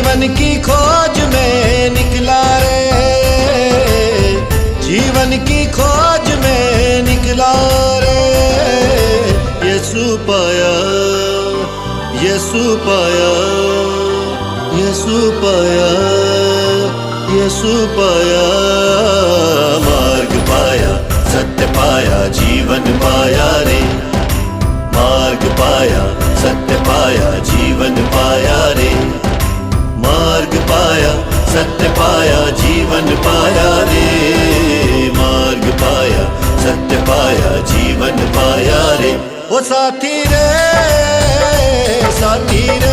जीवन की खोज में निकला रे, जीवन की खोज में निकला रे। यीशु पाया, यीशु पाया, यीशु पाया, यीशु पाया। मार्ग पाया, सत्य पाया, जीवन पाया रे। मार्ग पाया, सत्य पाया, जीवन पाया रे। मार्ग पाया, सत्य पाया, जीवन पाया रे। मार्ग पाया, सत्य पाया, जीवन पाया रे। ओ साथी रे, साथी रे,